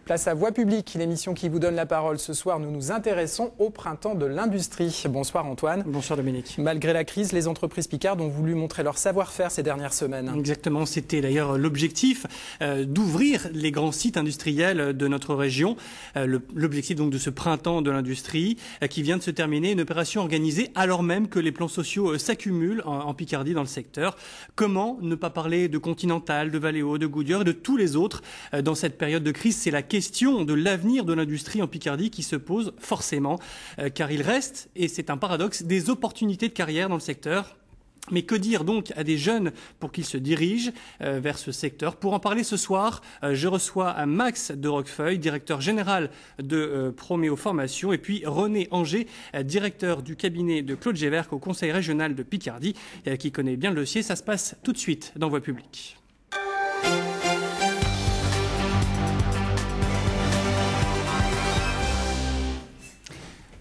Place à Voix publique, l'émission qui vous donne la parole. Ce soir, nous nous intéressons au printemps de l'industrie. Bonsoir Antoine. Bonsoir Dominique. Malgré la crise, les entreprises picardes ont voulu montrer leur savoir-faire ces dernières semaines. Exactement, c'était d'ailleurs l'objectif d'ouvrir les grands sites industriels de notre région. L'objectif donc de ce printemps de l'industrie qui vient de se terminer, une opération organisée alors même que les plans sociaux s'accumulent en Picardie dans le secteur. Comment ne pas parler de Continental, de Valeo, de Goodyear et de tous les autres dans cette période de crise? C'est la question de l'avenir de l'industrie en Picardie qui se pose forcément, car il reste, et c'est un paradoxe, des opportunités de carrière dans le secteur. Mais que dire donc à des jeunes pour qu'ils se dirigent vers ce secteur? Pour en parler ce soir, je reçois Max de Roquefeuille, directeur général de Proméo Formation, et puis René Anger, directeur du cabinet de Claude Géverck au Conseil régional de Picardie, qui connaît bien le dossier. Ça se passe tout de suite dans Voix publique.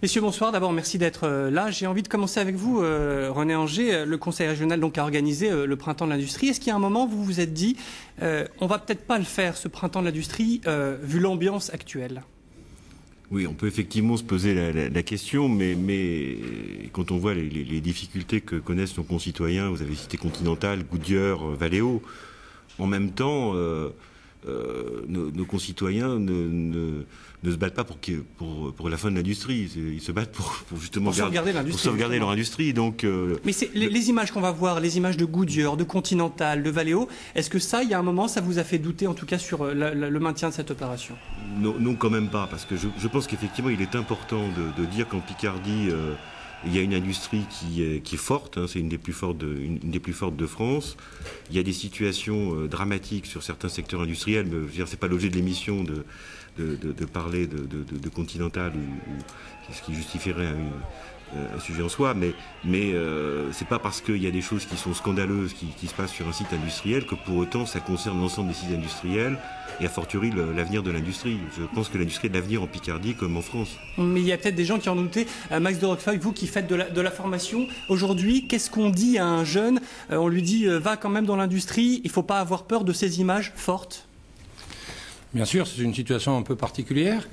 Messieurs, bonsoir. D'abord, merci d'être là. J'ai envie de commencer avec vous, René Anger. Le Conseil régional donc a organisé le printemps de l'industrie. Est-ce qu'il y a un moment où vous vous êtes dit on va peut-être pas le faire, ce printemps de l'industrie, vu l'ambiance actuelle? Oui, on peut effectivement se poser la question, mais quand on voit les difficultés que connaissent nos concitoyens, vous avez cité Continental, Goodyear, Valeo, en même temps, nos concitoyens ne se battent pas pour la fin de l'industrie. Ils se battent pour justement sauvegarder leur industrie. Donc, mais c'est les images qu'on va voir, les images de Goodyear, de Continental, de Valeo, est-ce que ça, il y a un moment, ça vous a fait douter en tout cas sur le maintien de cette opération? Non, quand même pas, parce que je pense qu'effectivement, il est important de dire qu'en Picardie, il y a une industrie qui est forte, hein, c'est une des plus fortes de France. Il y a des situations dramatiques sur certains secteurs industriels, mais je veux dire, c'est pas l'objet de l'émission de parler de Continental ou ce qui justifierait un sujet en soi, mais c'est pas parce qu'il y a des choses qui sont scandaleuses qui se passent sur un site industriel que pour autant ça concerne l'ensemble des sites industriels et a fortiori l'avenir de l'industrie. Je pense que l'industrie est de l'avenir en Picardie comme en France. Mais il y a peut-être des gens qui en ont douté. Max de Roquefeuille, vous qui faites de la formation, aujourd'hui, qu'est-ce qu'on dit à un jeune? On lui dit va quand même dans l'industrie, il ne faut pas avoir peur de ces images fortes. Bien sûr, c'est une situation un peu particulière.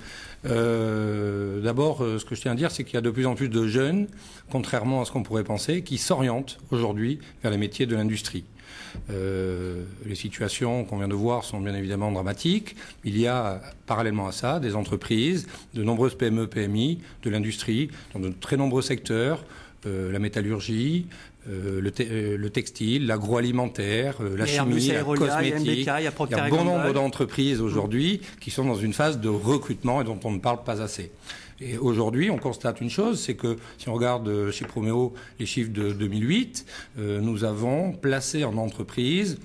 D'abord, ce que je tiens à dire, c'est qu'il y a de plus en plus de jeunes, contrairement à ce qu'on pourrait penser, qui s'orientent aujourd'hui vers les métiers de l'industrie. Les situations qu'on vient de voir sont bien évidemment dramatiques. Il y a, parallèlement à ça, des entreprises, de nombreuses PME, PMI, de l'industrie, dans de très nombreux secteurs, la métallurgie, le textile, l'agroalimentaire, la chimie, la cosmétique. Il y a bon nombre d'entreprises aujourd'hui qui sont dans une phase de recrutement et dont on ne parle pas assez. Et aujourd'hui, on constate une chose, c'est que si on regarde chez Proméo les chiffres de 2008, nous avons placé en entreprise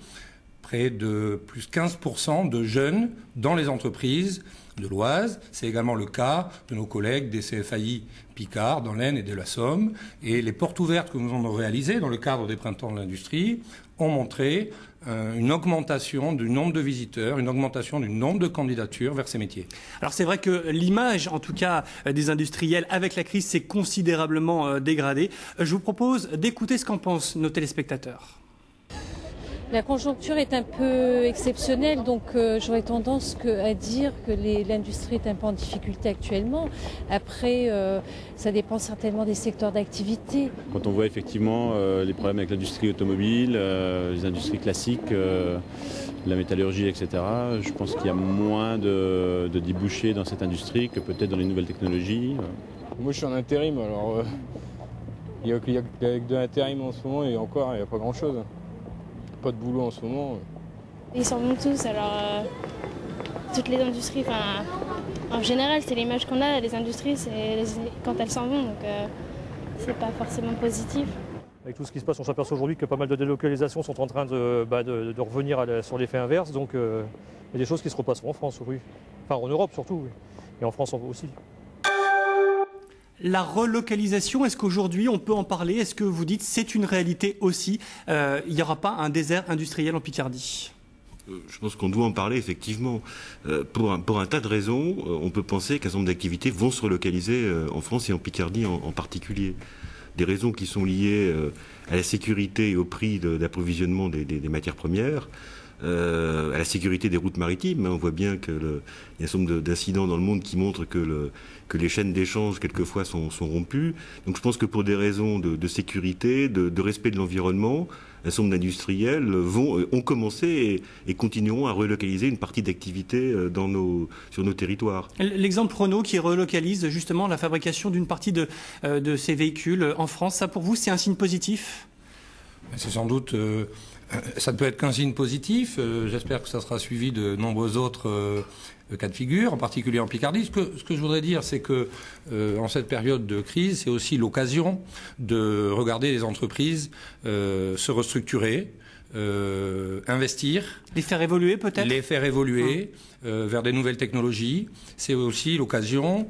près de plus 15% de jeunes dans les entreprises de l'Oise. C'est également le cas de nos collègues des CFAI Picard, dans l'Aisne et de la Somme. Et les portes ouvertes que nous avons réalisées dans le cadre des printemps de l'industrie ont montré une augmentation du nombre de visiteurs, une augmentation du nombre de candidatures vers ces métiers. Alors c'est vrai que l'image, en tout cas, des industriels avec la crise s'est considérablement dégradée. Je vous propose d'écouter ce qu'en pensent nos téléspectateurs. La conjoncture est un peu exceptionnelle, donc j'aurais tendance à dire que l'industrie est un peu en difficulté actuellement. Après, ça dépend certainement des secteurs d'activité. Quand on voit effectivement les problèmes avec l'industrie automobile, les industries classiques, la métallurgie, etc., je pense qu'il y a moins de débouchés dans cette industrie que peut-être dans les nouvelles technologies. Moi je suis en intérim, alors il n'y a que de l'intérim en ce moment et encore il n'y a pas grand-chose. Pas de boulot en ce moment. Ils s'en vont tous, alors toutes les industries, en général c'est l'image qu'on a, les industries, quand elles s'en vont, donc c'est pas forcément positif. Avec tout ce qui se passe, on s'aperçoit aujourd'hui que pas mal de délocalisations sont en train de revenir sur l'effet inverse, donc il y a des choses qui se repasseront en France, oui. Enfin en Europe surtout, oui. Et en France aussi. La relocalisation, est-ce qu'aujourd'hui on peut en parler? Est-ce que vous dites c'est une réalité aussi? Il n'y aura pas un désert industriel en Picardie? Je pense qu'on doit en parler effectivement. Pour un tas de raisons, on peut penser qu'un certain nombre d'activités vont se relocaliser en France et en Picardie en particulier. Des raisons qui sont liées à la sécurité et au prix d'approvisionnement des matières premières. à la sécurité des routes maritimes. On voit bien qu'il y a un certain nombre d'incidents dans le monde qui montrent que les chaînes d'échange, quelquefois, sont rompues. Donc je pense que pour des raisons de sécurité, de respect de l'environnement, un certain nombre d'industriels ont commencé et continueront à relocaliser une partie d'activité sur nos territoires. L'exemple Renault qui relocalise justement la fabrication d'une partie de ces véhicules en France, ça pour vous c'est un signe positif ? C'est sans doute... ça ne peut être qu'un signe positif. J'espère que ça sera suivi de nombreux autres cas de figure, en particulier en Picardie. Ce que je voudrais dire, c'est que en cette période de crise, c'est aussi l'occasion de regarder les entreprises se restructurer, investir. Les faire évoluer peut-être ? Les faire évoluer vers des nouvelles technologies. C'est aussi l'occasion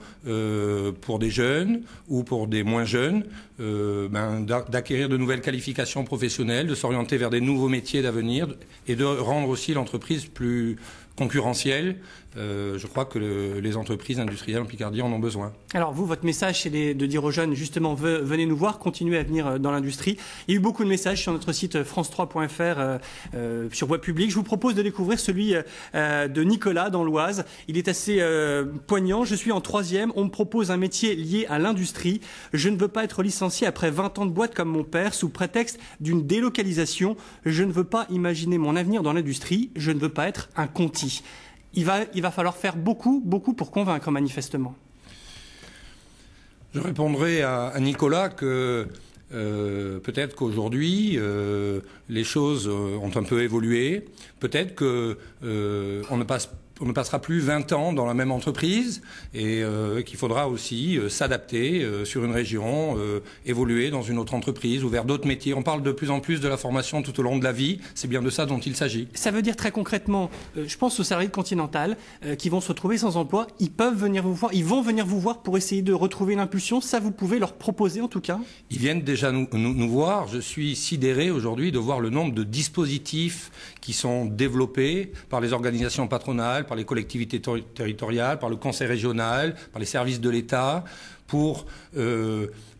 pour des jeunes ou pour des moins jeunes d'acquérir de nouvelles qualifications professionnelles, de s'orienter vers des nouveaux métiers d'avenir et de rendre aussi l'entreprise plus concurrentielle. Je crois que les entreprises industrielles en Picardie en ont besoin. Alors vous, votre message, c'est de dire aux jeunes, justement, venez nous voir, continuez à venir dans l'industrie. Il y a eu beaucoup de messages sur notre site france3.fr, sur Voie Publique. Je vous propose de découvrir celui de Nicolas dans l'Oise. Il est assez poignant. Je suis en 3e. On me propose un métier lié à l'industrie. Je ne veux pas être licencié après 20 ans de boîte comme mon père, sous prétexte d'une délocalisation. Je ne veux pas imaginer mon avenir dans l'industrie. Je ne veux pas être un Conti. Il va falloir faire beaucoup pour convaincre, manifestement. Je répondrai à Nicolas que peut-être qu'aujourd'hui, les choses ont un peu évolué. Peut-être qu'on ne passera plus 20 ans dans la même entreprise et qu'il faudra aussi s'adapter sur une région, évoluer dans une autre entreprise ou vers d'autres métiers. On parle de plus en plus de la formation tout au long de la vie. C'est bien de ça dont il s'agit. Ça veut dire très concrètement, je pense aux salariés de Continental qui vont se retrouver sans emploi. Ils peuvent venir vous voir, ils vont venir vous voir pour essayer de retrouver une impulsion. Ça, vous pouvez leur proposer en tout cas. Ils viennent déjà nous voir. Je suis sidéré aujourd'hui de voir le nombre de dispositifs qui sont développés par les organisations patronales, par les collectivités territoriales, par le conseil régional, par les services de l'État, pour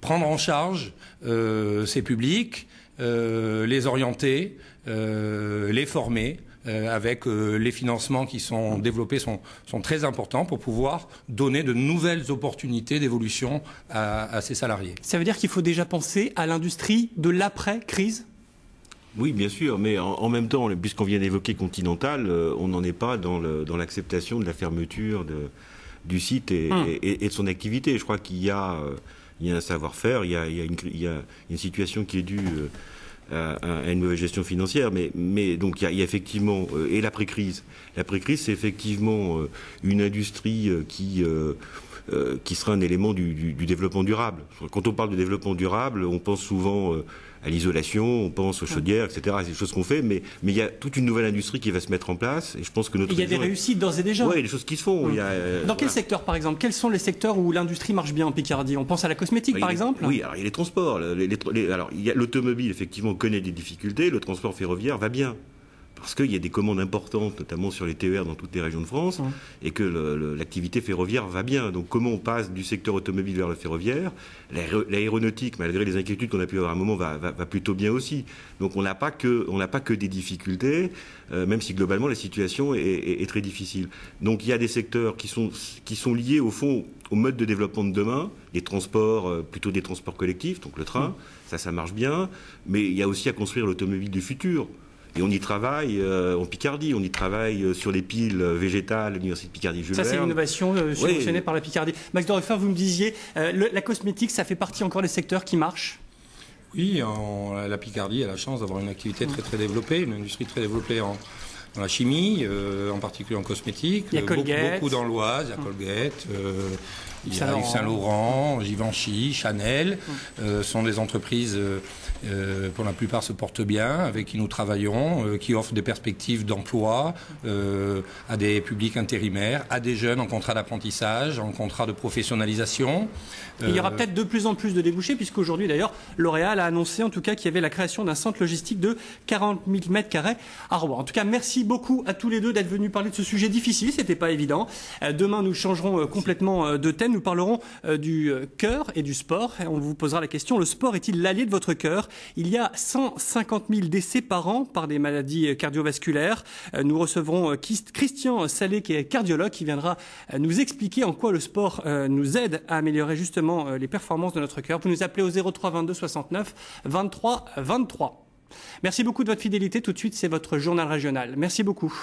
prendre en charge ces publics, les orienter, les former, avec les financements qui sont développés sont très importants pour pouvoir donner de nouvelles opportunités d'évolution à ces salariés. Ça veut dire qu'il faut déjà penser à l'industrie de l'après-crise ? Oui, bien sûr, mais en même temps, puisqu'on vient d'évoquer Continental, on n'en est pas dans l'acceptation de la fermeture du site et de son activité. Je crois qu'il y a un savoir-faire, il y a une situation qui est due à une mauvaise gestion financière, mais donc il y a effectivement et l'après-crise. L'après-crise, c'est effectivement une industrie qui sera un élément du développement durable. Quand on parle de développement durable, on pense souvent à l'isolation, on pense aux chaudières, etc. C'est des choses qu'on fait, mais il y a toute une nouvelle industrie qui va se mettre en place. Et je pense que il y a des réussites d'ores et déjà. Oui, il y a des choses qui se font. Dans quel secteur, par exemple ? Quels sont les secteurs où l'industrie marche bien en Picardie ? On pense à la cosmétique, par exemple ? Oui, alors il y a les transports. Alors il y a l'automobile, effectivement, connaît des difficultés. Le transport ferroviaire va bien. Parce qu'il y a des commandes importantes, notamment sur les TER dans toutes les régions de France, et que l'activité ferroviaire va bien. Donc comment on passe du secteur automobile vers le ferroviaire ? L'aéronautique, malgré les inquiétudes qu'on a pu avoir à un moment, va plutôt bien aussi. Donc on n'a pas que des difficultés, même si globalement la situation est très difficile. Donc il y a des secteurs qui sont liés au fond au mode de développement de demain, les transports, plutôt des transports collectifs, donc le train, ça marche bien, mais il y a aussi à construire l'automobile du futur. Et on y travaille en Picardie, on y travaille sur les piles végétales, l'Université de Picardie Jules Verne. Ça, c'est l'innovation subventionnée par la Picardie. Max Doreffer, vous me disiez, la cosmétique, ça fait partie encore des secteurs qui marchent ? Oui, la Picardie a la chance d'avoir une activité très très développée, une industrie très développée dans la chimie, en particulier en cosmétique. Il y a Colgate. Beaucoup dans l'Oise, il y a Colgate, il y a Yves Saint Laurent, Givenchy, Chanel. Sont des entreprises pour la plupart se portent bien, avec qui nous travaillons, qui offrent des perspectives d'emploi à des publics intérimaires, à des jeunes en contrat d'apprentissage, en contrat de professionnalisation. Il y aura peut-être de plus en plus de débouchés, puisqu'aujourd'hui d'ailleurs, L'Oréal a annoncé en tout cas qu'il y avait la création d'un centre logistique de 40 000 m² à Rouen. En tout cas, merci Merci beaucoup à tous les deux d'être venus parler de ce sujet difficile, c'était pas évident. Demain, nous changerons complètement de thème. Nous parlerons du cœur et du sport. On vous posera la question, le sport est-il l'allié de votre cœur? Il y a 150 000 décès par an par des maladies cardiovasculaires. Nous recevrons Christian Salé, qui est cardiologue, qui viendra nous expliquer en quoi le sport nous aide à améliorer justement les performances de notre cœur. Vous nous appelez au 03 22 69 23 23. Merci beaucoup de votre fidélité. Tout de suite, c'est votre journal régional. Merci beaucoup.